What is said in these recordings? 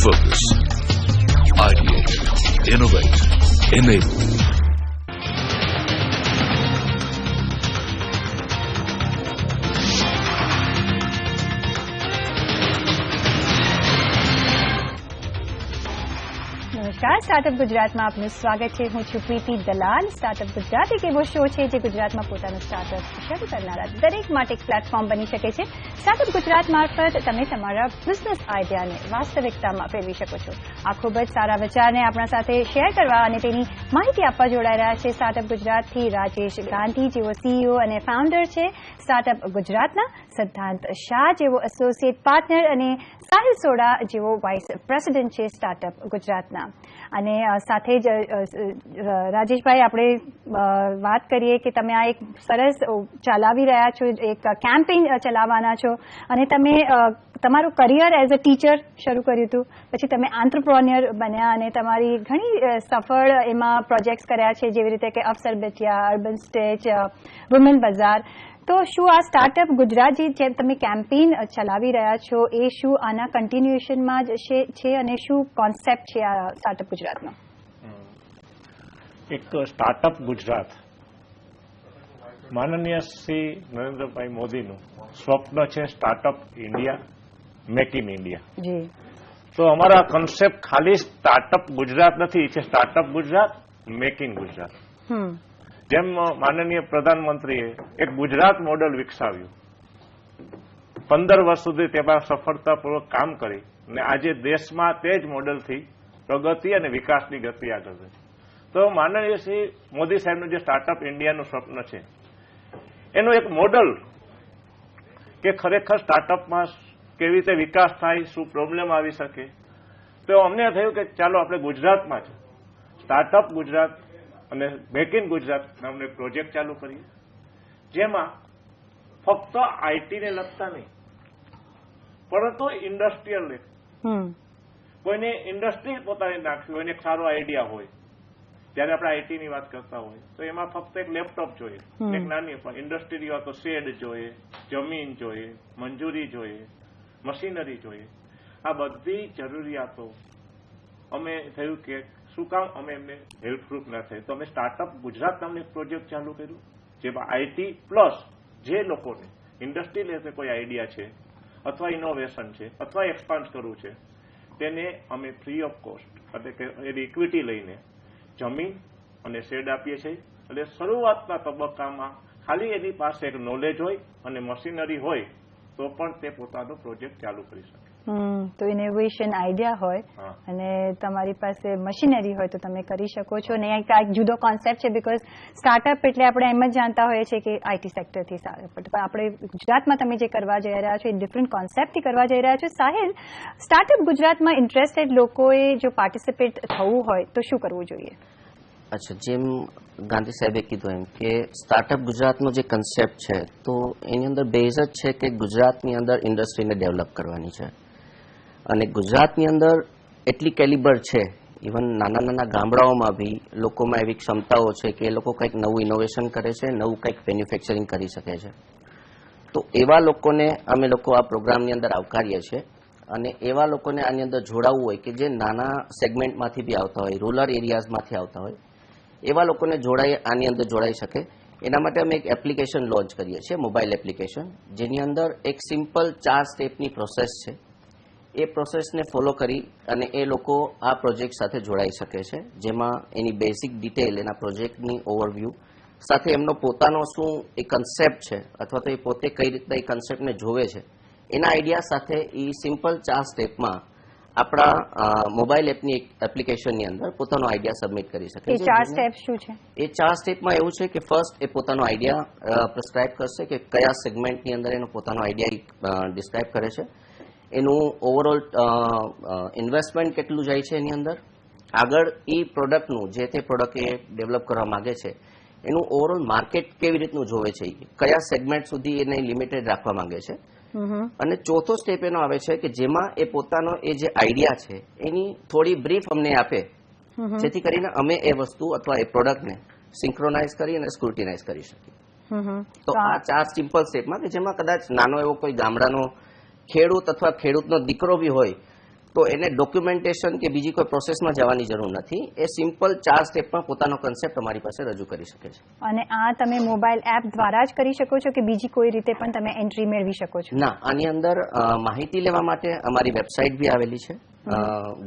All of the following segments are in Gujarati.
Focus, ideate, innovate, enable. નમસ્કાર, સ્ટાર્ટઅપ ગુજરાતમાં આપનું સ્વાગત છે. હું છું પ્રીતિ દલાલ. સ્ટાર્ટઅપ ગુજરાત એક એવો શો છે જે ગુજરાતમાં પોતાનું સ્ટાર્ટઅપ શરૂ કરનારા દરેક માટે એક પ્લેટફોર્મ બની શકે છે. સ્ટાર્ટઅપ ગુજરાત મારફત તમે તમારા બિઝનેસ આઈડિયાને વાસ્તવિકતામાં ફેરવી શકો છો. આ ખૂબ જ સારા વિચારને આપણા સાથે શેર કરવા અને તેની માહિતી આપવા જોડાઈ રહ્યા છે સ્ટાર્ટઅપ ગુજરાતથી રાજેશ ગાંધી, જેઓ સીઈઓ અને ફાઉન્ડર છે સ્ટાર્ટઅપ ગુજરાતના, સિદ્ધાંત શાહ જેવો એસોસિએટ પાર્ટનર અને સાહિલ સોડા જેવો વાઇસ પ્રેસિડેન્ટ છે સ્ટાર્ટઅપ ગુજરાતના. અને સાથે જ રાજેશભાઈ, આપણે વાત કરીએ કે તમે આ એક સરસ ચલાવી રહ્યા છો, એક કેમ્પેઇન ચલાવવાના છો અને તમે તમારું કરિયર એઝ અ ટીચર શરૂ કર્યું હતું, પછી તમે આંત્રપ્રોન્યોર બન્યા અને તમારી ઘણી સફળ એમાં પ્રોજેક્ટ્સ કર્યા છે, જેવી રીતે કે અવસર બેટિયા, અર્બન સ્ટેચ, વુમેન બજાર. તો શું આ સ્ટાર્ટઅપ ગુજરાત જે તમે કેમ્પેઇન ચલાવી રહ્યા છો એ શું આના કન્ટિન્યુએશનમાં જ છે અને શું કોન્સેપ્ટ છે આ સ્ટાર્ટઅપ ગુજરાતનો? એક સ્ટાર્ટઅપ ગુજરાત માનનીય શ્રી નરેન્દ્રભાઈ મોદીનું સ્વપ્ન છે, startup India, make in India. જી. તો અમારા કોન્સેપ્ટ ખાલી સ્ટાર્ટઅપ ગુજરાત નથી, છે startup Gujarat, make in Gujarat. જેમ માનનીય પ્રધાનમંત્રીએ એક ગુજરાત મોડેલ વિકસાવ્યું, 15 વર્ષ સુધી તેમાં સફળતાપૂર્વક કામ કરી અને આજે દેશમાં તે જ મોડેલથી પ્રગતિ અને વિકાસની ગતિ આગળ છે. તો માનનીય શ્રી મોદી સાહેબનું જે સ્ટાર્ટઅપ ઇન્ડિયાનું સ્વપ્ન છે એનું એક મોડલ કે ખરેખર સ્ટાર્ટઅપમાં કેવી રીતે વિકાસ થાય, શું પ્રોબ્લેમ આવી શકે, તો અમને થયું કે ચાલો આપણે ગુજરાતમાં જ સ્ટાર્ટઅપ ગુજરાત અને મેક ઇન ગુજરાત નામનો એક પ્રોજેક્ટ ચાલુ કરીએ, જેમાં ફક્ત આઈટીને લગતા નહીં પરંતુ ઇન્ડસ્ટ્રીયલ કોઈને ઇન્ડસ્ટ્રી પોતાની નાખવી હોય, એક સારો આઈડિયા હોય, જયારે આપણે આઈટીની વાત કરતા હોય તો એમાં ફક્ત એક લેપટોપ જોઈએ, એક નાની પણ ઇન્ડસ્ટ્રી હોય તો શેડ જોઈએ, જમીન જોઈએ, મંજૂરી જોઈએ, મશીનરી જોઈએ. આ બધી જરૂરિયાતો અમે થયું કે શું કામ અમે એમને હેલ્પફુલ ના થાય, તો અમે સ્ટાર્ટઅપ ગુજરાત નામનું એક પ્રોજેક્ટ ચાલુ કર્યું, જેમાં આઈટી પ્લસ જે લોકોને ઇન્ડસ્ટ્રી લેશે કોઈ આઈડિયા છે અથવા ઇનોવેશન છે અથવા એક્સપાન્ડ કરવું છે તેને અમે ફ્રી ઓફ કોસ્ટ એટલે કે એની ઇક્વિટી લઈને જમીન અને શેડ આપીએ છીએ. એટલે શરૂઆતના તબક્કામાં ખાલી એની પાસે એક નોલેજ હોય અને મશીનરી હોય તો પણ તે પોતાનો પ્રોજેક્ટ ચાલુ કરી શકે. તો ઇનોવેશન આઈડિયા હોય અને તમારી પાસે મશીનરી હોય તો તમે કરી શકો છો. ને એક જુદો કોન્સેપ્ટ છે, બીકોઝ સ્ટાર્ટઅપ એટલે આપણે એમ જ જાણતા હોઈએ છીએ કે આઈટી સેક્ટરથી સારું, પણ આપણે ગુજરાતમાં તમે જે કરવા જઈ રહ્યા છો એ ડિફરન્ટ કોન્સેપ્ટથી કરવા જઈ રહ્યા છો. સાહિલ, સ્ટાર્ટઅપ ગુજરાતમાં ઇન્ટરેસ્ટેડ લોકોએ જો પાર્ટિસિપેટ થવું હોય તો શું કરવું જોઈએ? અચ્છા, જેમ ગાંધી સાહેબે કીધું એમ કે સ્ટાર્ટઅપ ગુજરાતનો જે કન્સેપ્ટ છે તો એની અંદર બેઝ જ છે કે ગુજરાતની અંદર ઇન્ડસ્ટ્રીને ડેવલપ કરવાની છે અને ગુજરાતની અંદર એટલી કેલિબર છે, ઇવન નાના નાના ગામડાઓમાં બી લોકોમાં એવી ક્ષમતાઓ છે કે એ લોકો કંઈક નવું ઇનોવેશન કરે છે, નવું કંઈક મેન્યુફેક્ચરિંગ કરી શકે છે. તો એવા લોકોને અમે લોકો આ પ્રોગ્રામની અંદર આવકારીએ છીએ અને એવા લોકોને આની અંદર જોડાવવું હોય કે જે નાના સેગમેન્ટમાંથી બી આવતા હોય, રૂરલ એરિયાઝમાંથી આવતા હોય, એવા લોકોને આની અંદર જોડાઈ શકે. એના માટે અમે એક એપ્લિકેશન લોન્ચ કરીએ છીએ, મોબાઈલ એપ્લિકેશન, જેની અંદર એક સિમ્પલ 4 સ્ટેપની પ્રોસેસ છે. એ પ્રોસેસને ફોલો કરી અને એ લોકો આ પ્રોજેક્ટ સાથે જોડાઈ શકે છે, જેમાં એની બેઝિક ડિટેલ, એના પ્રોજેક્ટની ઓવરવ્યૂ સાથે એમનો પોતાનો શું એ કન્સેપ્ટ છે અથવા તો એ પોતે કઈ રીતના એ કન્સેપ્ટને જોવે છે એના આઈડિયા સાથે એ સિમ્પલ 4 સ્ટેપમાં આપણા મોબાઈલ એપની એપ્લિકેશનની અંદર પોતાનો આઈડિયા સબમિટ કરી શકે છે. એ 4 સ્ટેપ શું છે? એ 4 સ્ટેપમાં એવું છે કે ફર્સ્ટ એ પોતાનો આઈડિયા પ્રિસ્ક્રાઇબ કરશે કે કયા સેગમેન્ટની અંદર એનો પોતાનો આઈડિયા ડિસ્ક્રાઇબ કરે છે, એનું ઓવરઓલ ઇન્વેસ્ટમેન્ટ કેટલું જાય છે એની અંદર, આગળ એ પ્રોડક્ટનું જે તે પ્રોડક્ટ એ ડેવલપ કરવા માંગે છે એનું ઓવરઓલ માર્કેટ કેવી રીતનું જોવે છે, કયા સેગમેન્ટ સુધી એને લિમિટેડ રાખવા માંગે છે, અને ચોથો સ્ટેપ એનો આવે છે કે જેમાં એ પોતાનો એ જે આઈડિયા છે એની થોડી બ્રીફ અમને આપે, જેથી કરીને અમે એ વસ્તુ અથવા એ પ્રોડક્ટને સિંક્રોનાઇઝ કરી અને સ્ક્રુટિનાઇઝ કરી શકીએ. તો આ 4 સિમ્પલ સ્ટેપમાં કે જેમાં કદાચ નાનો એવો કોઈ ગામડાનો ખેડૂત અથવા ખેડૂતનો દીકરો બી હોય તો એને ડોક્યુમેન્ટેશન કે બીજી કોઈ પ્રોસેસમાં જવાની જરૂર નથી. એ સિમ્પલ 4 સ્ટેપમાં પોતાનો કન્સેપ્ટ અમારી પાસે રજૂ કરી શકે છે. અને આ તમે મોબાઈલ એપ દ્વારા જ કરી શકો છો કે બીજી કોઈ રીતે પણ તમે એન્ટ્રી મેળવી શકો છો? ના, આની અંદર માહિતી લેવા માટે અમારી વેબસાઇટ બી આવેલી છે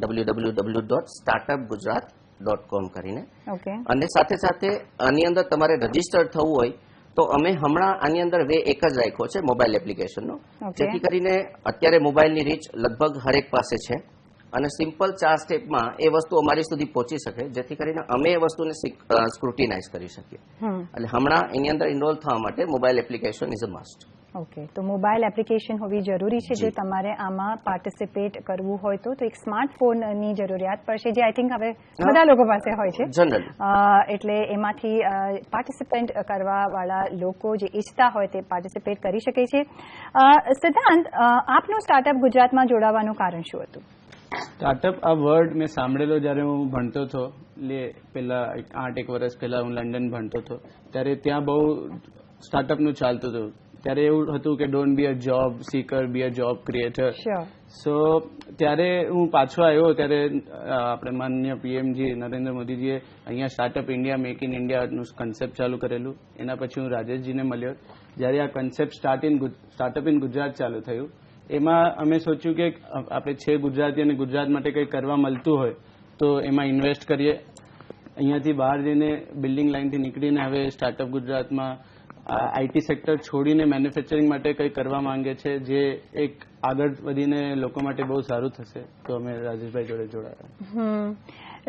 www.startupgujarat.com કરીને. અને સાથે સાથે આની અંદર તમારે રજીસ્ટર થવું હોય તો અમે હમણાં આની અંદર વે એક જ રાખ્યો છે મોબાઈલ એપ્લિકેશનનો, જેથી કરીને અત્યારે મોબાઈલની રીચ લગભગ હરેક પાસે છે અને સિમ્પલ 4 સ્ટેપમાં એ વસ્તુ અમારી સુધી પહોંચી શકે, જેથી કરીને અમે એ વસ્તુને સ્ક્રુટિનાઇઝ કરી શકીએ. એટલે હમણાં એની અંદર ઇન્વોલ્વ થવા માટે mobile application is a must. Okay, તો મોબાઈલ એપ્લિકેશન હોવી જરૂરી છે જો તમારે આમાં પાર્ટિસિપેટ કરવું હોય તો એક સ્માર્ટફોનની જરૂરિયાત પડશે, જે આઈ થિંક હવે બધા લોકો પાસે હોય છે જનરલી. એટલે એમાંથી પાર્ટિસિપેટ કરવાવાળા લોકો જે ઈચ્છતા હોય તે પાર્ટિસિપેટ કરી શકે છે. સિદ્ધાંત, આપનું સ્ટાર્ટઅપ ગુજરાતમાં જોડાવાનું કારણ શું હતું? સ્ટાર્ટઅપ આ વર્ડ મેં સાંભળેલો જ્યારે હું ભણતો હતો, પહેલા 8 વર્ષ પહેલા હું લંડન ભણતો હતો, ત્યારે ત્યાં બહુ સ્ટાર્ટઅપનું ચાલતું હતું. ત્યારે એવું હતું કે don't be a job seeker, be a job creator. So ત્યારે હું પાછો આવ્યો ત્યારે આપણે માનનીય પીએમજી નરેન્દ્ર મોદીજીએ અહીંયા સ્ટાર્ટઅપ ઇન્ડિયા, મેક ઇન ઇન્ડિયાનું કન્સેપ્ટ ચાલુ કરેલું. એના પછી હું રાજેશજીને મળ્યો. જ્યારે આ કન્સેપ્ટ સ્ટાર્ટઅપ ઇન ગુજરાત ચાલુ થયું, એમાં અમે સોચ્યું કે આપણે છે ગુજરાતી અને ગુજરાત માટે કંઈ કરવા મળતું હોય તો એમાં ઇન્વેસ્ટ કરીએ. અહીંયાથી બહાર જઈને બિલ્ડિંગ લાઇનથી નીકળીને હવે સ્ટાર્ટઅપ ગુજરાતમાં આઈટી સેક્ટર છોડીને મેન્યુફેક્ચરિંગ માટે કંઈ કરવા માંગે છે, જે એક આગળ વધીને લોકો માટે બહુ સારું થશે. તો અમે રાજેશભાઈ જોડે જોડાયા.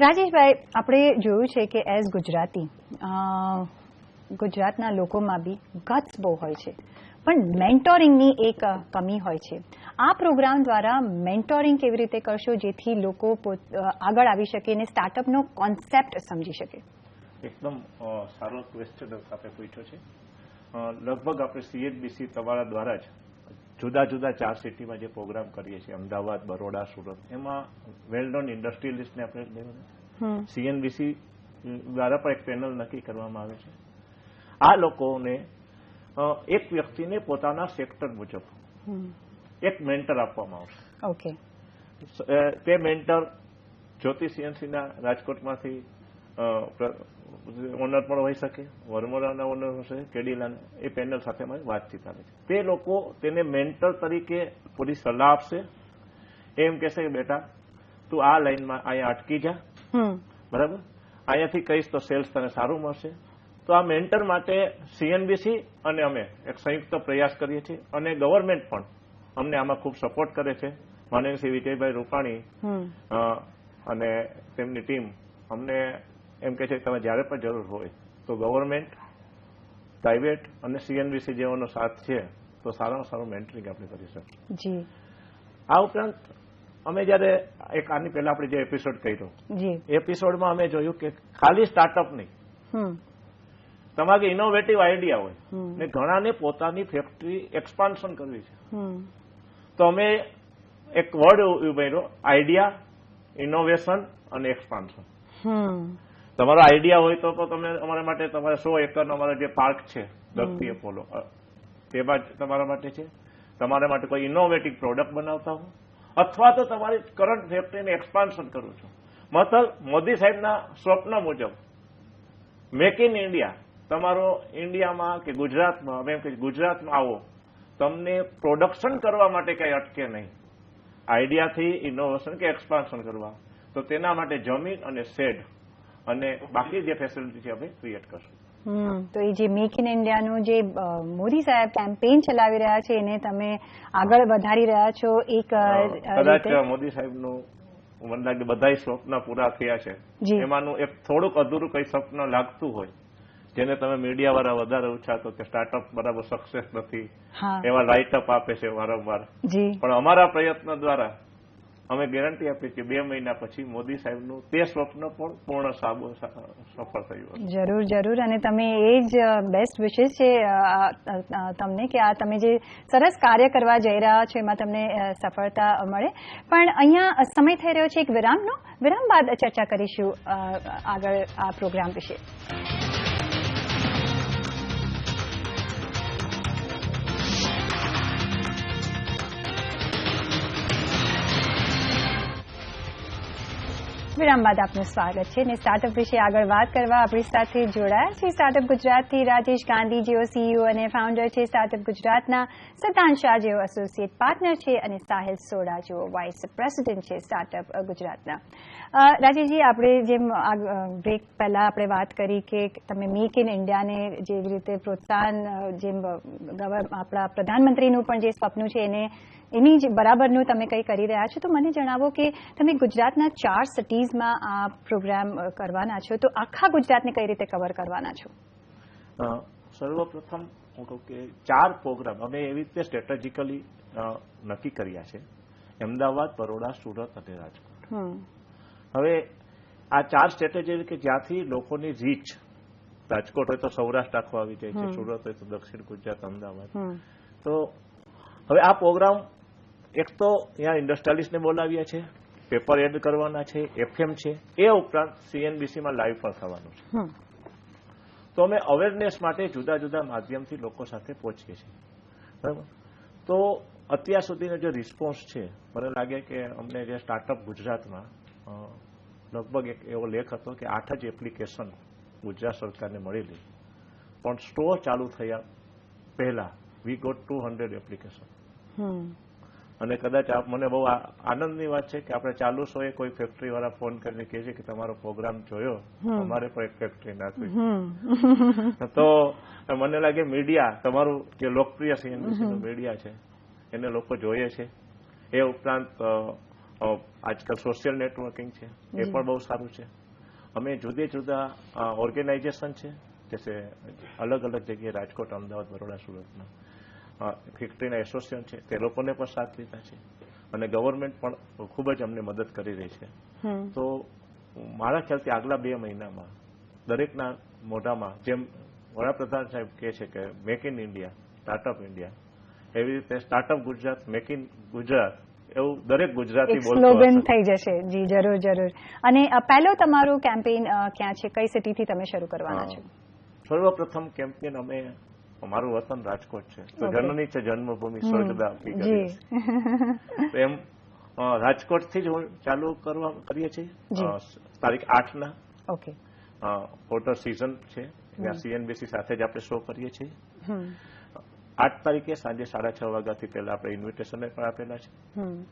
રાજેશભાઈ, આપણે જોયું છે કે એઝ ગુજરાતી ગુજરાતના લોકોમાં બી ગટ્સ બહુ હોય છે, પણ મેન્ટોરિંગની એક કમી હોય છે. આ પ્રોગ્રામ દ્વારા મેન્ટોરિંગ કેવી રીતે કરશો જેથી લોકો આગળ આવી શકે અને સ્ટાર્ટઅપનો કોન્સેપ્ટ સમજી શકે? એકદમ સારો ક્વેશ્ચન સાથે પૂછ્યો છે. લગભગ આપણે CNBC તમારા દ્વારા જ જુદા જુદા 4 સિટીમાં જે પ્રોગ્રામ કરીએ છીએ, અમદાવાદ, બરોડા, સુરત, એમાં વેલ નોન ઇન્ડસ્ટ્રીયલિસ્ટને આપણે CNBC દ્વારા પણ એક પેનલ નક્કી કરવામાં આવે છે. આ લોકોને એક વ્યક્તિને પોતાના સેક્ટર મુજબ એક મેન્ટર આપવામાં આવશે. ઓકે. તે મેન્ટર જ્યોતિ CNCના રાજકોટમાંથી ઓનર પણ હોઈ શકે, વરમોરાના ઓનર હશે, કેડીલાના. એ પેનલ સાથે અમારી વાતચીત આવે છે. તે લોકો તેને મેન્ટર તરીકે પૂરી સલાહ આપશે. એમ કહેશે કે બેટા તું આ લાઈનમાં અહીંયા અટકી જા, બરાબર, અહીંયાથી કહીશ તો સેલ્સ તને સારું મળશે. તો આ મેન્ટર માટે CNBC અને અમે એક સંયુક્ત પ્રયાસ કરીએ છીએ અને ગવર્મેન્ટ પણ અમને આમાં ખૂબ સપોર્ટ કરે છે. માનનીય શ્રી વિજયભાઈ રૂપાણી અને તેમની ટીમ અમને એમ કહે છે કે તમે જ્યારે પણ જરૂર હોય તો ગવર્મેન્ટ, પ્રાઇવેટ અને CNBC જેવાનો સાથ છે તો સારામાં સારું મેન્ટરિંગ આપણે કરી શકીએ. આ ઉપરાંત અમે જ્યારે આની પહેલા આપણે જે એપિસોડ કર્યો, એપિસોડમાં અમે જોયું કે ખાલી સ્ટાર્ટઅપ નહીં, તમારી ઇનોવેટિવ આઈડિયા હોય ને ઘણાને પોતાની ફેક્ટરી એક્સપાન્શન કરવી છે તો અમે એક વર્ડ ઉમેર્યો, આઈડિયા, ઇનોવેશન અને એક્સપાન્શન. તમારો આઈડિયા હોય તો તમે અમારા માટે તમારે 100 એકરનો અમારો જે પાર્ક છે દક્ષિણ એપોલો, તેમાં તમારા માટે છે. તમારા માટે કોઈ ઇનોવેટિવ પ્રોડક્ટ બનાવતા હો અથવા તો તમારી કરંટ ફેક્ટરીને એક્સપાન્શન કરવું છું. મતલબ મોદી સાહેબના સ્વપ્ન મુજબ મેક ઇન ઇન્ડિયા, તમારો ઇન્ડિયામાં કે ગુજરાતમાં, અમે એમ કે ગુજરાતમાં આવો, તમને પ્રોડક્શન કરવા માટે કંઈ અટકે નહીં. આઈડિયાથી ઇનોવેશન કે એક્સપાન્શન કરવા તો તેના માટે જમીન અને શેડ અને બાકી જે ફેસિલિટી છે આપણે ક્રિએટ કરશું. તો એ જે મેક ઇન ઇન્ડિયાનું જે મોદી સાહેબ કેમ્પેઇન ચલાવી રહ્યા છે એને તમે આગળ વધારી રહ્યા છો. એક કદાચ મોદી સાહેબનું મને લાગે બધા સ્વપ્ન પૂરા થયા છે, એમાંનું એક થોડુંક અધૂરું કઈ સ્વપ્ન લાગતું હોય જેને તમે મીડિયા વાળા વધારે ઉછાળતો કે સ્ટાર્ટઅપ બરાબર સક્સેસ નથી, એવા રાઇટઅપ આપે છે વારંવાર, પણ અમારા પ્રયત્ન દ્વારા અમે ગેરંટી આપીએ કે 2 મહિના પછી મોદી સાહેબનું તે સ્વપ્ન પણ પૂર્ણ સફળ થયું. જરૂર જરૂર. અને તમે એ જ બેસ્ટ વિશેસ છે તમને કે આ તમે જે સરસ કાર્ય કરવા જઈ રહ્યા છો એમાં તમને સફળતા મળે. પણ અહીંયા સમય થઈ રહ્યો છે એક વિરામનો. વિરામ બાદ ચર્ચા કરીશું આગળ આ પ્રોગ્રામ વિશે. વિરામ બાદ આપનું સ્વાગત છે અને સ્ટાર્ટઅપ વિશે આગળ વાત કરવા આપણી સાથે જોડાયા છે સ્ટાર્ટઅપ ગુજરાતથી રાજેશ ગાંધી જેઓ સીઈઓ અને ફાઉન્ડર છે, સ્ટાર્ટઅપ ગુજરાતના સતાન શાહ જેઓ એસોસિએટ પાર્ટનર છે અને સાહિલ સોડા જેઓ વાઇસ પ્રેસિડેન્ટ છે સ્ટાર્ટઅપ ગુજરાતના. રાજેશજી, આપણે જેમ બ્રેક પહેલા આપણે વાત કરી કે તમે મેક ઇન ઇન્ડિયાને જેવી રીતે પ્રોત્સાહન જેમ આપણા પ્રધાનમંત્રીનું પણ જે સપનું છે એની જ બરાબરનું તમે કંઈ કરી રહ્યા છો, તો મને જણાવો કે તમે ગુજરાતના 4 સિટીઝમાં આ પ્રોગ્રામ કરવાના છો, તો આખા ગુજરાતને કઈ રીતે કવર કરવાના છો? સર્વપ્રથમ હું કહું કે 4 પ્રોગ્રામ અમે એવી રીતે સ્ટ્રેટેજિકલી નક્કી કર્યા છે: અમદાવાદ, બરોડા, સુરત અને રાજકોટ. હવે આ 4 સ્ટ્રેટેજી કે જ્યાંથી લોકોની રીચ, રાજકોટ હોય તો સૌરાષ્ટ્ર આખો આવી જાય છે, સુરત હોય તો દક્ષિણ ગુજરાત, અમદાવાદ. તો હવે આ પ્રોગ્રામ એક તો અહીંયા ઇન્ડસ્ટ્રીયાલિસ્ટને બોલાવ્યા છે, પેપર એડ કરવાના છે, FM છે, એ ઉપરાંત CNBCમાં લાઈવ પણ થવાનું છે. તો અમે અવેરનેસ માટે જુદા જુદા માધ્યમથી લોકો સાથે પહોંચીએ છીએ. બરાબર. તો અત્યાર સુધીનો જે રિસ્પોન્સ છે, મને લાગે કે અમને જે સ્ટાર્ટઅપ ગુજરાતમાં લગભગ એક એવો લેખ હતો કે 8 જ એપ્લિકેશન ગુજરાત સરકારને મળેલી, પણ સ્ટોર ચાલુ થયા પહેલા વી ગોટ 200 એપ્લિકેશન. અને કદાચ મને બહુ આનંદની વાત છે કે આપણે ચાલુ સોએ કોઈ ફેક્ટરી વાળા ફોન કરીને કહે છે કે તમારો પ્રોગ્રામ જોયો, અમારે પણ એક ફેક્ટરી નાખવી. તો મને લાગે મીડિયા, તમારું જે લોકપ્રિય CNBCનું મીડિયા છે એને લોકો જોઈએ છે. એ ઉપરાંત આજકાલ સોશિયલ નેટવર્કિંગ છે, એ પણ બહુ સારું છે. અમે જુદા જુદા ઓર્ગેનાઇઝેશન છે, જૈસે અલગ અલગ જગ્યાએ રાજકોટ, અમદાવાદ, બરોડા, સુરતના ફેક્ટરીના એસોસિએશન છે, તે લોકોને પણ સાથ લીધા છે. અને ગવર્મેન્ટ પણ ખૂબ જ અમને મદદ કરી રહી છે. તો મારા ખ્યાલથી આગલા 2 મહિનામાં દરેકના મોઢામાં જેમ વડાપ્રધાન સાહેબ કહે છે કે make in India, startup India, એવી રીતે startup Gujarat, make in Gujarat, એવું દરેક ગુજરાતી સ્લોગન થઈ જશે. જી, જરૂર જરૂર. અને પહેલો તમારું કેમ્પેઇન ક્યાં છે, કઈ સિટીથી તમે શરૂ કરવાના છો? સર્વપ્રથમ કેમ્પેઇન અમે, અમારું વતન રાજકોટ છે, તો જનની છે જન્મભૂમિ સ્વર્ગદા આપી કરી છે. એમ રાજકોટથી જ ચાલુ કરીએ છીએ. તારીખ 8ના ઓકે ફોટો સિઝન છે, ત્યાં CNBC સાથે જ આપણે શો કરીએ છીએ. 8 તારીખે સાંજે 6:30 વાગ્યાથી પહેલા આપણે ઇન્વિટેશન પણ આપેલા છે.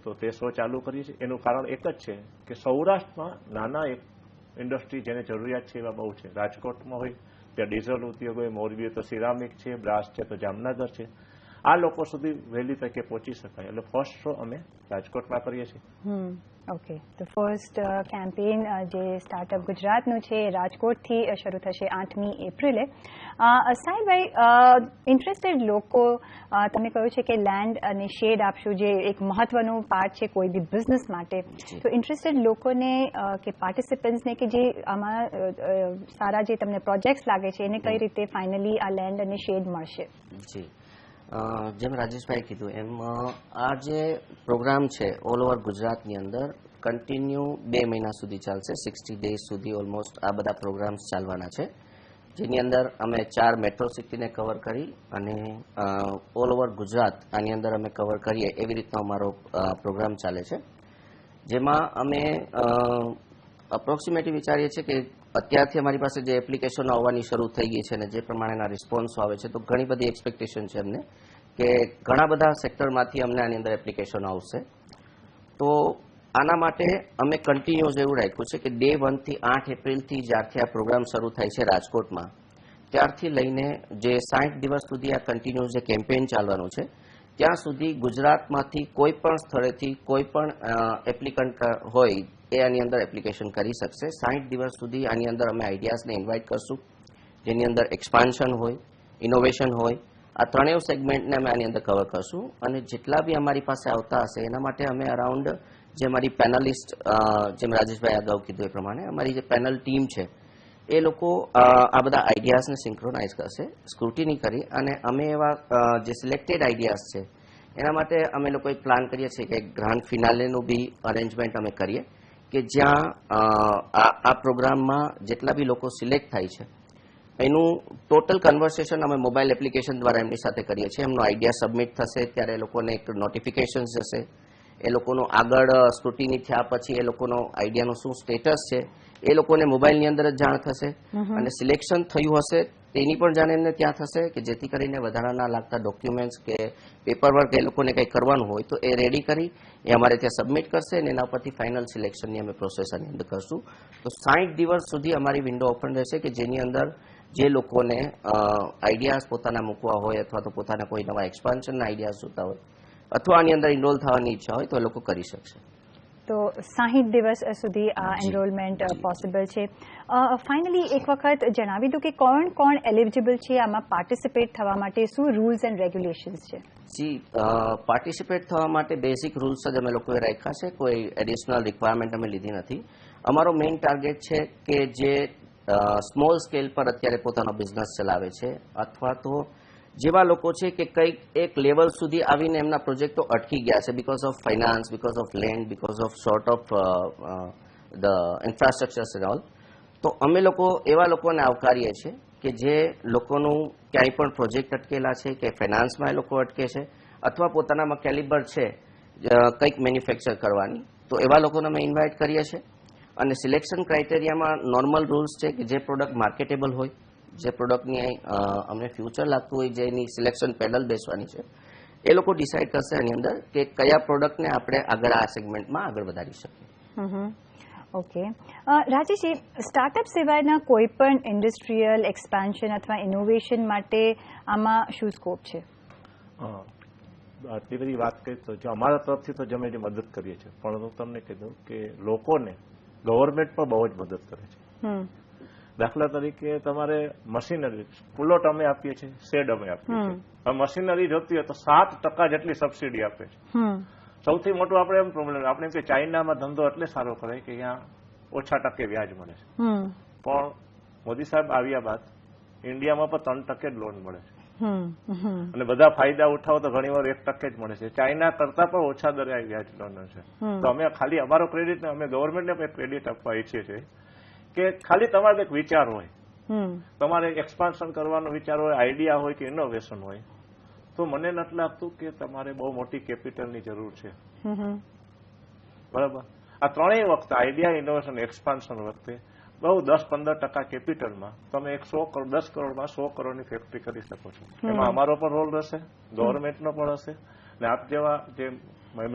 તો તે શો ચાલુ કરીએ છીએ. એનું કારણ એક જ છે કે સૌરાષ્ટ્રમાં નાના એક ઇન્ડસ્ટ્રી જેને જરૂરિયાત છે એવા બહુ છે. રાજકોટમાં હોય ત્યાં ડીઝલ ઉદ્યોગ હોય, મોરબી તો સિરામિક છે, બ્રાસ છે, તો જામનગર છે. આ લોકો સુધી વહેલી તકે પહોંચી શકાય એટલે ફર્સ્ટ શો અમે રાજકોટમાં કરીએ છીએ. ઓકે, તો ફર્સ્ટ કેમ્પેઇન જે સ્ટાર્ટઅપ ગુજરાતનું છે એ રાજકોટથી શરૂ થશે 8મી એપ્રિલે. સાહેબભાઈ, ઇન્ટરેસ્ટેડ લોકો, તમે કહ્યું છે કે લેન્ડ અને શેડ આપશું, જે એક મહત્વનું પાર્ટ છે કોઈ બી બિઝનેસ માટે. તો ઇન્ટરેસ્ટેડ લોકોને કે પાર્ટિસિપન્ટ્સને કે જે આમાં સારા જે તમને પ્રોજેક્ટ્સ લાગે છે એને કઈ રીતે ફાઇનલી આ લેન્ડ અને શેડ મળશે? જી, જેમ રાજેશભાઈ કીધું એમ આ જે પ્રોગ્રામ છે ઓલ ઓવર ગુજરાતની અંદર કન્ટિન્યુ 2 મહિના સુધી ચાલશે. 60 ડેઝ સુધી ઓલમોસ્ટ આ બધા પ્રોગ્રામ્સ ચાલવાના છે, જેની અંદર અમે 4 મેટ્રો સિટીને કવર કરી અને ઓલ ઓવર ગુજરાત આની અંદર અમે કવર કરીએ એવી રીતનો અમારો પ્રોગ્રામ ચાલે છે. જેમાં અમે અપ્રોક્સિમેટલી વિચારીએ છીએ કે અત્યારથી અમારી પાસે જે એપ્લિકેશનો આવવાની શરૂ થઈ ગઈ છે અને જે પ્રમાણેના રિસ્પોન્સો આવે છે, તો ઘણી બધી એક્સપેક્ટેશન છે અમને કે ઘણા બધા સેક્ટરમાંથી અમને આની અંદર એપ્લિકેશનો આવશે. તો આના માટે અમે કન્ટિન્યુઅસ એવું રાખ્યું છે કે ડે 1 થી 8 એપ્રિલથી જ્યારથી આ પ્રોગ્રામ શરૂ થાય છે રાજકોટમાં, ત્યારથી લઈને જે 60 દિવસ સુધી આ કન્ટિન્યુઅસ જે કેમ્પેઇન ચાલવાનું છે ત્યાં સુધી ગુજરાતમાંથી કોઈ પણ સ્થળેથી કોઈ પણ એપ્લિકન્ટ હોય એ આની અંદર એપ્લિકેશન કરી શકશે. 60 દિવસ સુધી આની અંદર અમે આઈડિયાઝને ઇન્વાઇટ કરશું, જેની અંદર એક્સપાન્શન હોય, ઇનોવેશન હોય, આ 3 સેગમેન્ટને અમે આની અંદર કવર કરશું. અને જેટલા બી અમારી પાસે આવતા હશે એના માટે અમે અરાઉન્ડ જે અમારી પેનલિસ્ટ, જેમ રાજેશભાઈ અગાઉ કીધું એ પ્રમાણે અમારી જે પેનલ ટીમ છે એ લોકો આ બધા આઈડિયાઝને સિન્ક્રોનાઇઝ કરશે, સ્ક્રુટિની કરી, અને અમે એવા જે સિલેક્ટેડ આઈડિયાઝ છે એના માટે અમે લોકો એક પ્લાન કરીએ છીએ કે ગ્રાન્ડ ફિનાલેનું બી અરેન્જમેન્ટ અમે કરીએ કે જ્યાં આ પ્રોગ્રામમાં જેટલા બી લોકો સિલેક્ટ થાય છે એનું ટોટલ કન્વર્સેશન અમે મોબાઈલ એપ્લિકેશન દ્વારા એમની સાથે કરીએ છીએ. એમનો આઈડિયા સબમિટ થશે ત્યારે એ લોકોને એક નોટિફિકેશન જશે, એ લોકોનો આગળ સ્ક્રુટિની થયા પછી એ લોકોનો આઈડિયાનો શું સ્ટેટસ છે એ લોકોને મોબાઈલની અંદર જ જાણ થશે અને સિલેક્શન થયું હશે તેની પણ જાણ એમને ત્યાં થશે કે જેથી કરીને વધારાના લાગતા ડોક્યુમેન્ટ્સ કે પેપર વર્ક એ લોકોને કંઈ કરવાનું હોય તો એ રેડી કરી એ અમારે ત્યાં સબમિટ કરશે અને એના પરથી ફાઇનલ સિલેક્શનની અમે પ્રોસેસ આની અંદર કરશું. તો 60 દિવસ સુધી અમારી વિન્ડો ઓપન રહેશે કે જેની અંદર જે લોકોને આઈડિયાઝ પોતાના મૂકવા હોય અથવા તો પોતાના કોઈ નવા એક્સપાન્શનના આઈડિયાઝ જોતા હોય અથવા આની અંદર ઇનરોલ થવાની ઈચ્છા હોય તો એ લોકો કરી શકશે. તો 60 દિવસ સુધી આ એનરોલમેન્ટ પોસિબલ છે. ફાઇનલી એક વખત જણાવી દો કે કોણ કોણ એલિજિબલ છે આમાં પાર્ટિસિપેટ થવા માટે, શું રૂલ્સ એન્ડ રેગ્યુલેશન્સ છે? પાર્ટિસિપેટ થવા માટે બેઝિક રૂલ્સ જ અમે લોકોએ રાખ્યા છે, કોઈ એડિશનલ રિક્વાયરમેન્ટ અમે લીધી નથી. અમારો મેઇન ટાર્ગેટ છે કે જે સ્મોલ સ્કેલ પર અત્યારે પોતાનો બિઝનેસ ચલાવે છે અથવા તો જેવા લોકો છે કે કંઈક એક લેવલ સુધી આવીને એમના પ્રોજેક્ટો અટકી ગયા છે because of finance, because of land, because of short of the infrastructures and all. તો અમે લોકો એવા લોકોને આવકારીએ છીએ કે જે લોકોનું ક્યાંય પણ પ્રોજેક્ટ અટકેલા છે કે ફાઇનાન્સમાં એ લોકો અટકે છે અથવા પોતાનામાં કેલિબર છે કંઈક મેન્યુફેક્ચર કરવાની, તો એવા લોકોને અમે ઇન્વાઇટ કરીએ છીએ. અને સિલેક્શન ક્રાઇટેરિયામાં નોર્મલ રૂલ્સ છે કે જે પ્રોડક્ટ માર્કેટેબલ હોય, જે પ્રોડક્ટની અમને ફ્યુચર લાગતું હોય, જેની સિલેક્શન પેનલ બેસવાની છે, એ લોકો ડિસાઇડ કરશે એની અંદર કે કયા પ્રોડક્ટને આપણે આગળ આ સેગમેન્ટમાં આગળ વધારી શકીએ. ઓકે રાજેશજી, સ્ટાર્ટઅપ સિવાયના કોઈ પણ ઇન્ડસ્ટ્રીયલ એક્સપાન્શન અથવા ઇનોવેશન માટે આમાં શું સ્કોપ છે? આટલી બધી વાત કરી તો જો અમારા તરફથી તો અમે મદદ કરીએ છીએ, પણ હું તમને કીધું કે લોકોને ગવર્મેન્ટ પણ બહુ જ મદદ કરે છે. દાખલા તરીકે તમારે મશીનરી પુલોટ અમે આપીએ છીએ, શેડ અમે આપીએ છીએ. હવે મશીનરી જોતી હોય તો 7% જેટલી સબસિડી આપે છે. સૌથી મોટું આપણે એમ પ્રોબ્લેમ, આપણે એમ કે ચાઇનામાં ધંધો એટલે સારો કરે કે અહીંયા ઓછા ટકે વ્યાજ મળે છે, પણ મોદી સાહેબ આવ્યા બાદ ઇન્ડિયામાં પણ 3% જ લોન મળે છે અને બધા ફાયદા ઉઠાવો તો ઘણી વાર 1% જ મળે છે. ચાઇના કરતા પણ ઓછા દરે વ્યાજ લોન છે. તો અમે ખાલી અમારો ક્રેડિટ ને અમે ગવર્મેન્ટને પણ ક્રેડિટ આપવા ઈચ્છીએ છીએ કે ખાલી તમારે એક વિચાર હોય, તમારે એક્સપાન્શન કરવાનો વિચાર હોય, આઈડિયા હોય કે ઇનોવેશન હોય, તો મને નથી લાગતું કે તમારે બહુ મોટી કેપિટલની જરૂર છે. બરાબર, આ ત્રણેય વખતે આઈડિયા, ઇનોવેશન, એક્સપાન્શન વખતે બહુ 10-15% કેપિટલમાં તમે 10 કરોડમાં 100 કરોડની ફેક્ટરી કરી શકો છો. એમાં અમારો પણ રોલ રહેશે, ગવર્મેન્ટનો પણ હશે, અને આપ જેવા જે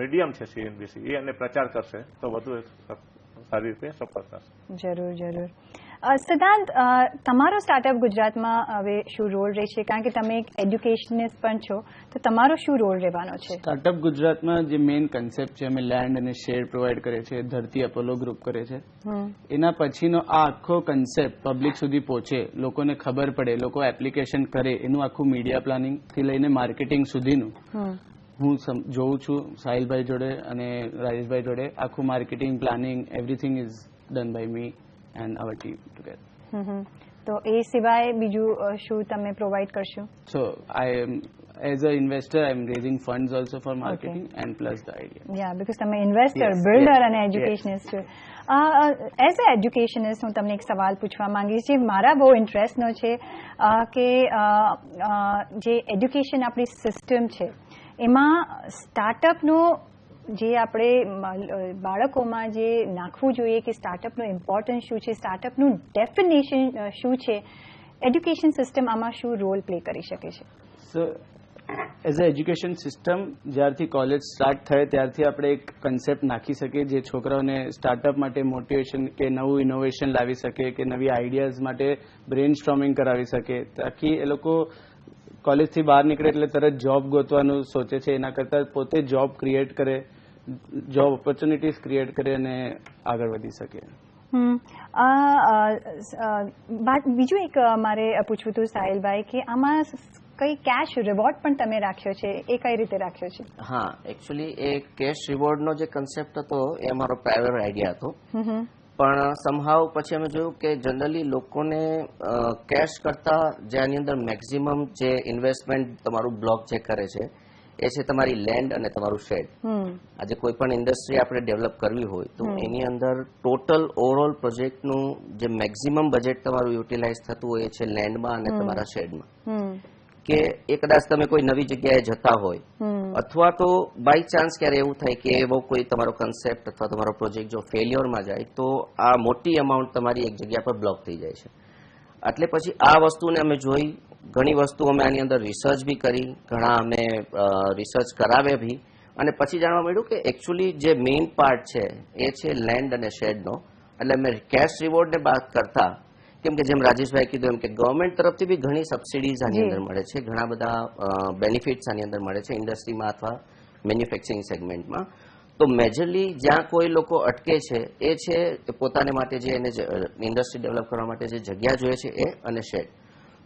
મીડિયમ છે CNBC એ એને પ્રચાર કરશે તો વધુ સારી રીતે સફળ થશે. જરૂર જરૂર. સિદ્ધાંત, તમારો સ્ટાર્ટઅપ ગુજરાતમાં હવે શું રોલ રહેશે? કારણ કે તમે એક એજ્યુકેશનિસ્ટ પણ છો, તો તમારો શું રોલ રહેવાનો છે? સ્ટાર્ટઅપ ગુજરાતમાં જે મેઇન કન્સેપ્ટ છે, અમે લેન્ડ અને શેર પ્રોવાઈડ કરે છે, ધરતી અપોલો ગ્રુપ કરે છે. એના પછીનો આ આખો કન્સેપ્ટ પબ્લિક સુધી પહોંચે, લોકોને ખબર પડે, લોકો એપ્લિકેશન કરે, એનું આખું મીડિયા પ્લાનિંગ થી લઈને માર્કેટિંગ સુધીનું હું જોઉં છું સાહિલભાઈ જોડે અને રાજેશભાઈ જોડે. આખું marketing planning everything is done by me and our team together. તો એ સિવાય બીજું શું તમે પ્રોવાઈડ કરશો? So I am, as an investor, I am raising funds also for marketing and plus the idea. Yeah, because તમે ઇન્વેસ્ટર, બિલ્ડર અને એજ્યુકેશનિસ્ટ છો. એઝ અ એજ્યુકેશનિસ્ટ હું તમને એક સવાલ પૂછવા માંગીશ જે મારા બહુ ઇન્ટરેસ્ટનો છે કે જે એજ્યુકેશન આપણી સિસ્ટમ છે એમાં સ્ટાર્ટઅપનો જે આપણે બાળકોમાં જે નાખવું જોઈએ કે સ્ટાર્ટઅપનું ઇમ્પોર્ટન્સ શું છે, સ્ટાર્ટઅપનું ડેફિનેશન શું છે, એજ્યુકેશન સિસ્ટમ આમાં શું રોલ પ્લે કરી શકે છે? સો એઝ અ એજ્યુકેશન સિસ્ટમ જ્યારથી કોલેજ સ્ટાર્ટ થાય ત્યારથી આપણે એક કન્સેપ્ટ નાખી શકીએ જે છોકરાઓને સ્ટાર્ટઅપ માટે મોટિવેશન કે નવું ઇનોવેશન લાવી શકે કે નવી આઈડિયાઝ માટે બ્રેન સ્ટ્રોમિંગ કરાવી શકે, તાકી એ લોકો કોલેજથી બહાર નીકળે એટલે તરત જોબ ગોતવાનું સોચે છે, એના કરતાં પોતે જોબ ક્રિએટ કરે, જોબ ઓપોર્ચ્યુનિટીઝ ક્રિએટ કરે અને આગળ વધી શકે. બીજું એક મારે પૂછવું હતું સાહિલભાઈ કે આમાં કઈ કેશ રિવોર્ડ પણ તમે રાખ્યો છે, એ કઈ રીતે રાખ્યો છે? હા, એકચ્યુઅલી એ કેશ રિવોર્ડનો જે કન્સેપ્ટ હતો એ અમારો પ્રાઇવેટ આઈડિયા હતો, પણ સમહાવ પછી અમે જોયું કે જનરલી લોકોને કેશ કરતા જે આની અંદર મેક્સિમમ જે ઇન્વેસ્ટમેન્ટ તમારું બ્લોક જે કરે છે એ છે તમારી લેન્ડ અને તમારું શેડ. આજે કોઈ પણ ઇન્ડસ્ટ્રી આપણે ડેવલપ કરવી હોય તો એની અંદર ટોટલ ઓવરઓલ પ્રોજેક્ટનું જે મેક્સિમમ બજેટ તમારું યુટિલાઇઝ થતું હોય છે લેન્ડમાં અને તમારા શેડમાં. કે એ કદાચ તમે કોઈ નવી જગ્યાએ જતા હોય અથવા તો બાય ચાન્સ ક્યારે એવું થાય કે એવો કોઈ તમારો કન્સેપ્ટ અથવા તમારો પ્રોજેક્ટ જો ફેલ્યોરમાં જાય તો આ મોટી અમાઉન્ટ તમારી એક જગ્યા પર બ્લોક થઈ જાય છે. એટલે પછી આ વસ્તુને અમે જોઈ, ઘણી વસ્તુ અમે આની અંદર રિસર્ચ બી કરી, ઘણા અમે રિસર્ચ કરાવે બી, અને પછી જાણવા મળ્યું કે એકચ્યુઅલી જે મેઇન પાર્ટ છે એ છે લેન્ડ અને શેડનો. એટલે અમે કેશ રિવોર્ડને બાદ કરતા, કેમ કે જેમ રાજેશભાઈ કીધું એમ કે ગવર્મેન્ટ તરફથી બી ઘણી સબસિડીઝ આની અંદર મળે છે, ઘણા બધા બેનિફિટ્સ આની અંદર મળે છે ઇન્ડસ્ટ્રીમાં અથવા મેન્યુફેક્ચરિંગ સેગમેન્ટમાં. તો મેજરલી જ્યાં કોઈ લોકો અટકે છે એ છે પોતાને માટે જે એને ઇન્ડસ્ટ્રી ડેવલપ કરવા માટે જે જગ્યા જોઈએ છે એ અને શેડ.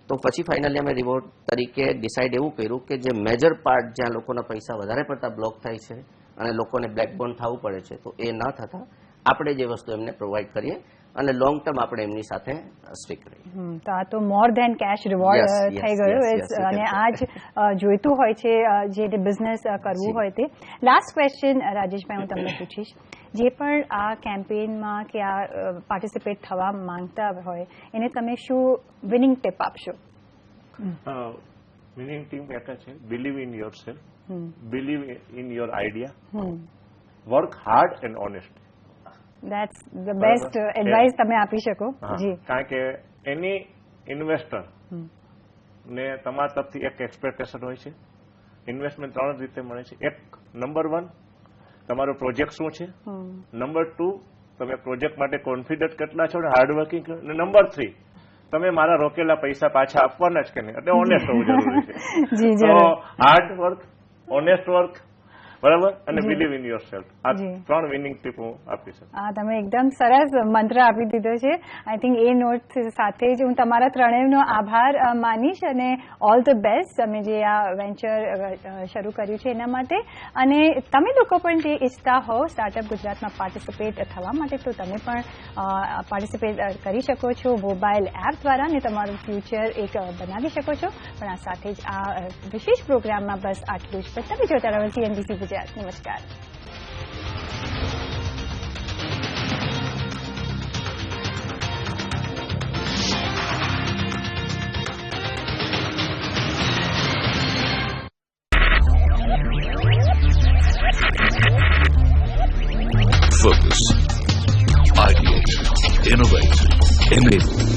તો પછી ફાઇનલી અમે રિવોર્ડ તરીકે ડિસાઇડ એવું કર્યું કે જે મેજર પાર્ટ જ્યાં લોકોના પૈસા વધારે પડતા બ્લોક થાય છે અને લોકોને બ્લેકબોર્ન થવું પડે છે, તો એ ન થતા આપણે જે વસ્તુ એમને પ્રોવાઈડ કરીએ અને લોંગ ટર્મ આપણે એમની સાથે સ્ટીક રહીએ. તો આ તો મોર ધેન કેશ રિવોર્ડ થઈ ગયું. અને આ જ જોઈતું હોય છે જે બિઝનેસ કરવું હોય તે. લાસ્ટ ક્વેશ્ચન રાજેશભાઈ હું તમને પૂછીશ, જે પણ આ કેમ્પેઇનમાં કે આ પાર્ટિસિપેટ થવા માંગતા હોય એને તમે શું વિનિંગ ટિપ આપશો? વિનિંગ ટીમ એક છે, believe in your self, believe in your idea, work hard and honest. That's the best advice તમે આપી શકો. જી, કારણ કે એની ઇન્વેસ્ટર ને તમારા તરફથી એક એક્સપેક્ટેશન હોય છે. ઇન્વેસ્ટમેન્ટ 3 રીતે મળે છે. એક, નંબર 1 તમારો પ્રોજેક્ટ શું છે, નંબર 2 તમે પ્રોજેક્ટ માટે કોન્ફિડન્ટ કેટલા છો ને હાર્ડવર્કિંગ, અને નંબર 3 તમે મારા રોકેલા પૈસા પાછા આપવાના જ કે નહીં, એટલે ઓનેસ્ટ હોવું જરૂરી છે. તો હાર્ડ વર્ક, ઓનેસ્ટ વર્ક, બરાબર, અને બિલીવ ઇન યોર સેલ્ફ, આ 3 વિનિંગ ટીપ હું આપી શકું. હા, તમે એકદમ સરસ મંત્ર આપી દીધો છે. આઈ થિંક એ નોટ સાથે જ હું તમારા ત્રણેયનો આભાર માનીશ અને ઓલ ધ બેસ્ટ તમે જે આ વેન્ચર શરૂ કર્યું છે એના માટે. અને તમે લોકો પણ જે ઈચ્છતા હો સ્ટાર્ટઅપ ગુજરાતમાં પાર્ટિસિપેટ થવા માટે, તો તમે પણ પાર્ટિસિપેટ કરી શકો છો મોબાઈલ એપ દ્વારા અને તમારું ફ્યુચર એક બનાવી શકો છો. પણ આ સાથે જ આ વિશેષ પ્રોગ્રામમાં બસ આટલું જ. તમે જોતા રહો CNBC ગુજરાત. નમસ્કાર. Focus, ideate, innovate, enable.